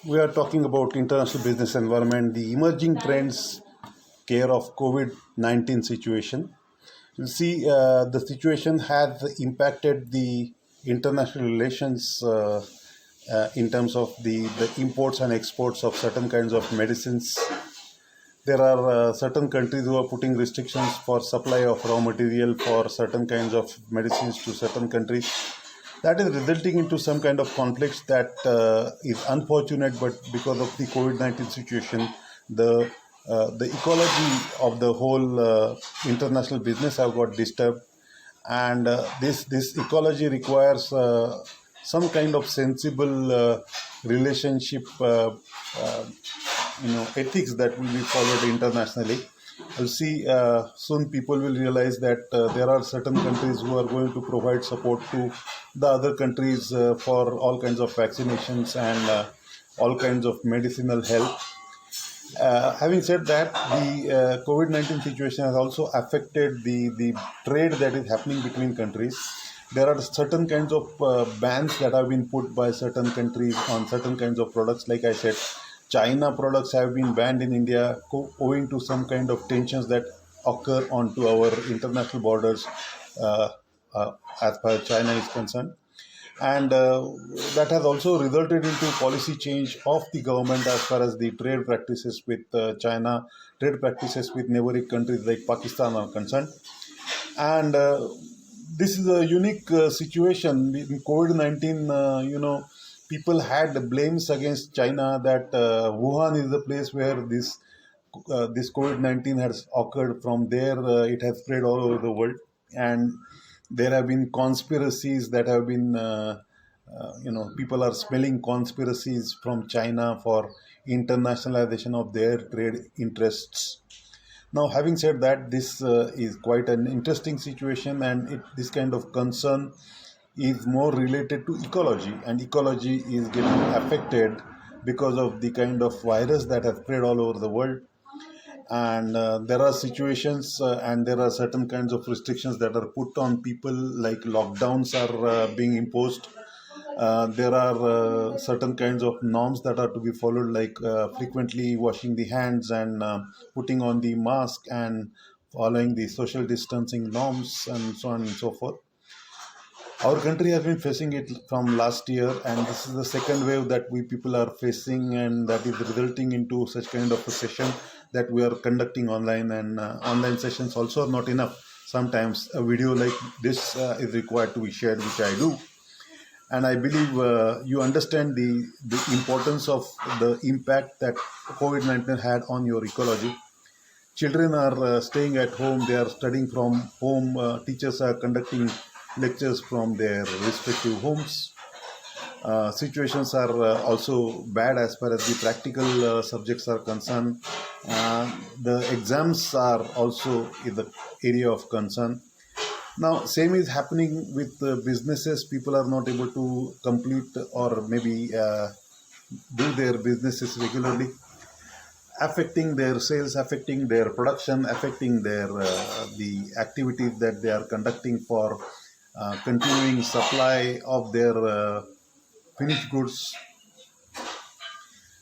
We are talking about international business environment, the emerging trends care of COVID-19 situation. You see, the situation has impacted the international relations in terms of the imports and exports of certain kinds of medicines. There are certain countries who are putting restrictions for supply of raw material for certain kinds of medicines to certain countries. That is resulting into some kind of conflicts that is unfortunate, but because of the COVID-19 situation, the the ecology of the whole international business have got disturbed, and this ecology requires some kind of sensible relationship ethics that will be followed internationally. You'll see soon people will realize that there are certain countries who are going to provide support to the other countries for all kinds of vaccinations and all kinds of medicinal help. Having said that, the COVID-19 situation has also affected the trade that is happening between countries. There are certain kinds of bans that have been put by certain countries on certain kinds of products. Like I said, China products have been banned in India owing to some kind of tensions that occur onto our international borders uh, as far as China is concerned. And that has also resulted into policy change of the government as far as the trade practices with China, trade practices with neighboring countries like Pakistan are concerned. And this is a unique situation in COVID-19. People had blames against China that Wuhan is the place where this COVID-19 has occurred. From there, it has spread all over the world, and there have been conspiracies that have been, people are smelling conspiracies from China for internationalization of their trade interests. Now, having said that, this is quite an interesting situation, and this kind of concern is more related to ecology, and ecology is getting affected because of the kind of virus that has spread all over the world. And there are situations and there are certain kinds of restrictions that are put on people, like lockdowns are being imposed. There are certain kinds of norms that are to be followed, like frequently washing the hands and putting on the mask and following the social distancing norms and so on and so forth. Our country has been facing it from last year, and this is the second wave that we people are facing, and that is resulting into such kind of a session that we are conducting online. And online sessions also are not enough. Sometimes a video like this is required to be shared, which I do. And I believe you understand the importance of the impact that COVID-19 had on your ecology. Children are staying at home, they are studying from home, teachers are conducting lectures from their respective homes. Situations are also bad as far as the practical subjects are concerned. The exams are also in the area of concern. Now, same is happening with businesses. People are not able to complete or maybe do their businesses regularly, affecting their sales, affecting their production, affecting their the activities that they are conducting for continuing supply of their finished goods.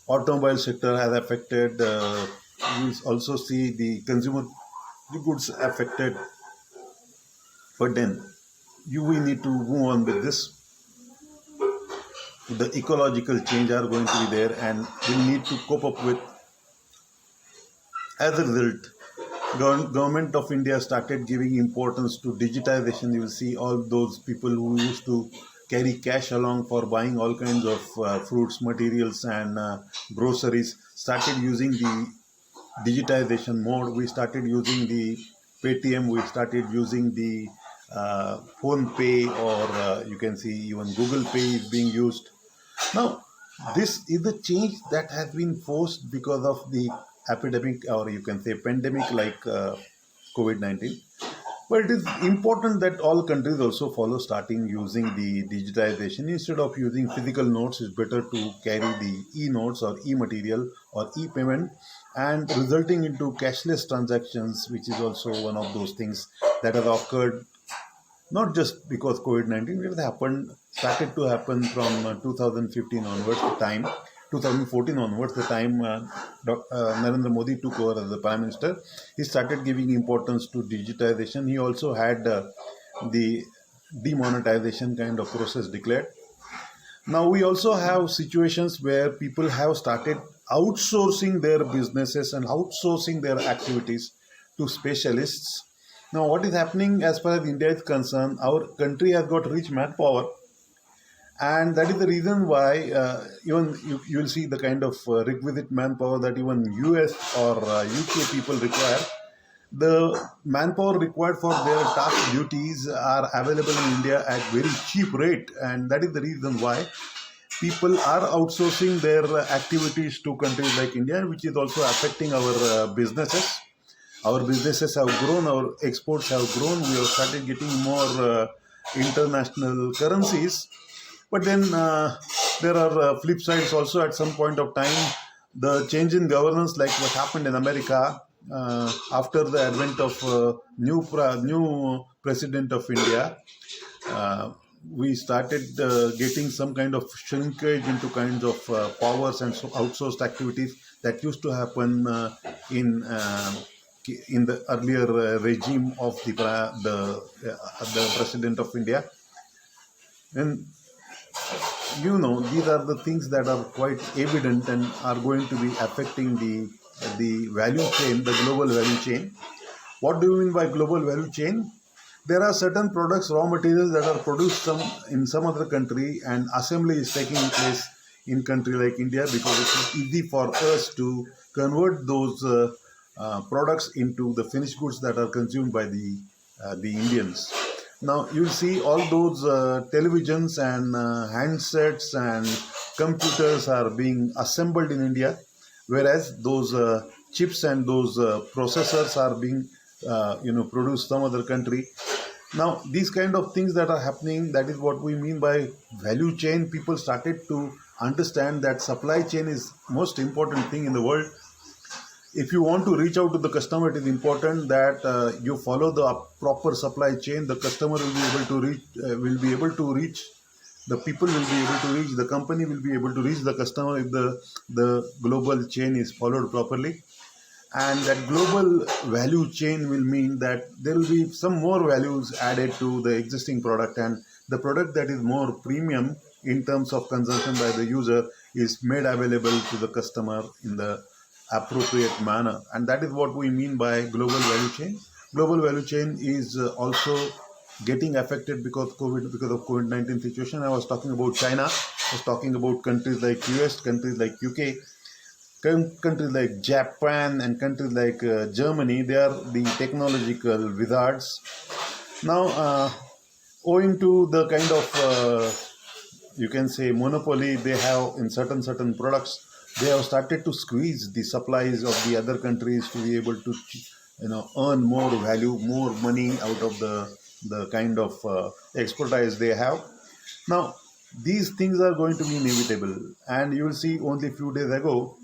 Automobile sector has affected. We also see the consumer goods affected. But then we need to move on with this. The ecological change are going to be there, and we need to cope up with. As a result, government of India started giving importance to digitization. You will see all those people who used to carry cash along for buying all kinds of fruits, materials, and groceries started using the digitization mode. We started using the Paytm. We started using the Phone Pay, or you can see even Google Pay is being used. Now, this is the change that has been forced because of the epidemic, or you can say pandemic, like COVID-19. But it is important that all countries also follow starting using the digitization. Instead of using physical notes, it's better to carry the e-notes or e-material or e-payment, and resulting into cashless transactions, which is also one of those things that have occurred not just because COVID-19. It happened, started to happen from 2015 onwards, the time 2014 onwards, the time Narendra Modi took over as the Prime Minister, he started giving importance to digitization. He also had the demonetization kind of process declared. Now we also have situations where people have started outsourcing their businesses and outsourcing their activities to specialists. Now what is happening as far as India is concerned, our country has got rich manpower, and that is the reason why even you will see the kind of requisite manpower that even US or UK people require. The manpower required for their task duties are available in India at very cheap rate, and that is the reason why people are outsourcing their activities to countries like India, which is also affecting our businesses. Our businesses have grown, our exports have grown, we have started getting more international currencies. But then there are flip sides also. At some point of time, the change in governance, like what happened in America after the advent of new president of India, we started getting some kind of shrinkage into kinds of powers and so outsourced activities that used to happen in the earlier regime of the president of India. And these are the things that are quite evident and are going to be affecting the value chain, the global value chain. What do you mean by global value chain? There are certain products, raw materials that are produced in some other country, and assembly is taking place in country like India, because it is easy for us to convert those products into the finished goods that are consumed by the Indians. Now you'll see all those televisions and handsets and computers are being assembled in India, whereas those chips and those processors are being produced some other country. Now these kind of things that are happening, that is what we mean by value chain. People started to understand that supply chain is most important thing in the world. If you want to reach out to the customer, it is important that you follow the proper supply chain. The customer will be able to reach, the people will be able to reach, the company will be able to reach the customer if the global chain is followed properly. And that global value chain will mean that there will be some more values added to the existing product, and the product that is more premium in terms of consumption by the user is made available to the customer in the appropriate manner. And that is what we mean by global value chain. Global value chain is also getting affected because of COVID-19 situation. I was talking about China, I was talking about countries like US, countries like UK, countries like Japan, and countries like Germany. They are the technological wizards. Now, owing to the kind of you can say monopoly they have in certain products, they have started to squeeze the supplies of the other countries to be able to earn more value, more money out of the kind of expertise they have. Now these things are going to be inevitable, and you will see only a few days ago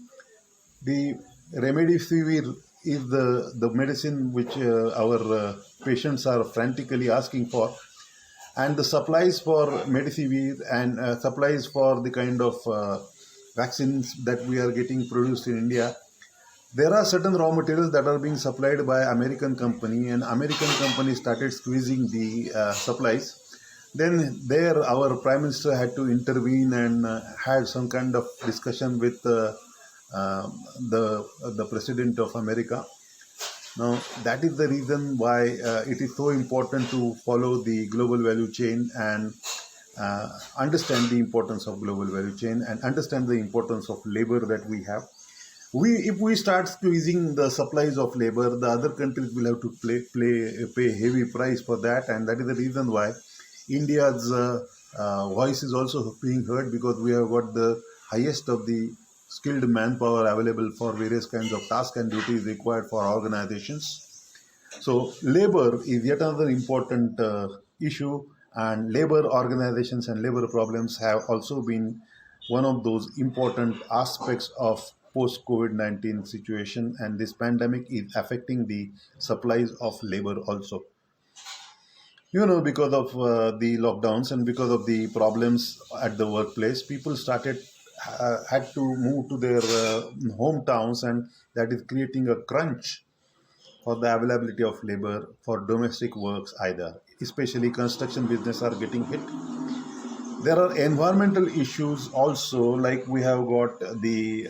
the remdesivir is the medicine which our patients are frantically asking for, and the supplies for remdesivir and supplies for the kind of vaccines that we are getting produced in India. There are certain raw materials that are being supplied by American company, and American company started squeezing the supplies. Then there our Prime Minister had to intervene and had some kind of discussion with the President of America. Now that is the reason why it is so important to follow the global value chain and understand the importance of global value chain and understand the importance of labor that we have. If we start squeezing the supplies of labor, the other countries will have to pay heavy price for that, and that is the reason why India's voice is also being heard, because we have got the highest of the skilled manpower available for various kinds of tasks and duties required for organizations. So labor is yet another important issue, and labor organizations and labor problems have also been one of those important aspects of post-COVID-19 situation, and this pandemic is affecting the supplies of labor also. Because of the lockdowns and because of the problems at the workplace, people started had to move to their hometowns, and that is creating a crunch for the availability of labor for domestic works either. Especially construction business are getting hit. There are environmental issues also, like we have got the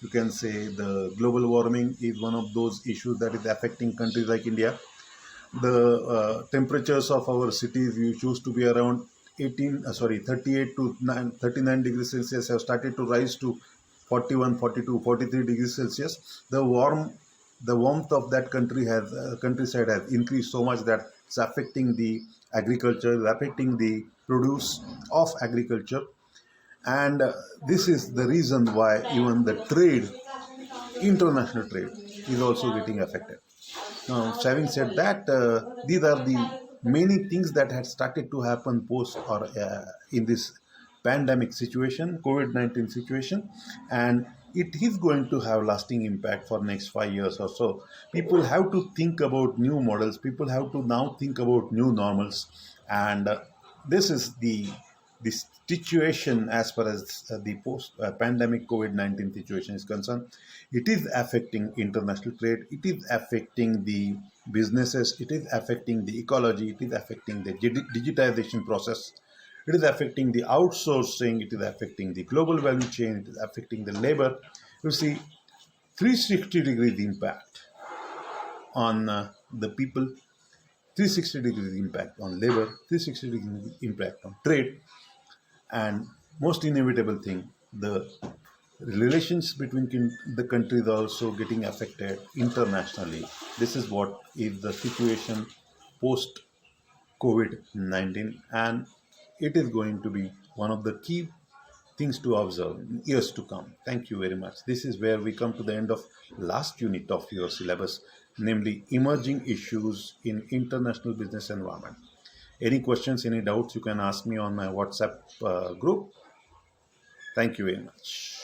you can say the global warming is one of those issues that is affecting countries like India. The temperatures of our cities which used to be around 38 to 39 degrees Celsius have started to rise to 41, 42, 43 degrees Celsius. The warmth of that countryside has increased so much that it's affecting the agriculture, affecting the produce of agriculture. And this is the reason why even the trade, international trade, is also getting affected. Now, having said that, these are the many things that had started to happen post or in this pandemic situation, COVID-19 situation, and it is going to have lasting impact for next 5 years or so. People have to think about new models. People have to now think about new normals, and this is the situation as far as the post pandemic COVID 19 situation is concerned. It is affecting international trade, it is affecting the businesses, it is affecting the ecology, it is affecting the digitization process, it is affecting the outsourcing, it is affecting the global value chain, it is affecting the labor. You see, 360 degrees impact on the people, 360 degrees impact on labor, 360 degrees impact on trade, and most inevitable thing, the relations between the countries are also getting affected internationally. This is what is the situation post COVID-19, and it is going to be one of the key things to observe in years to come. Thank you very much. This is where we come to the end of last unit of your syllabus, namely emerging issues in international business environment. Any questions, any doubts, you can ask me on my WhatsApp group. Thank you very much.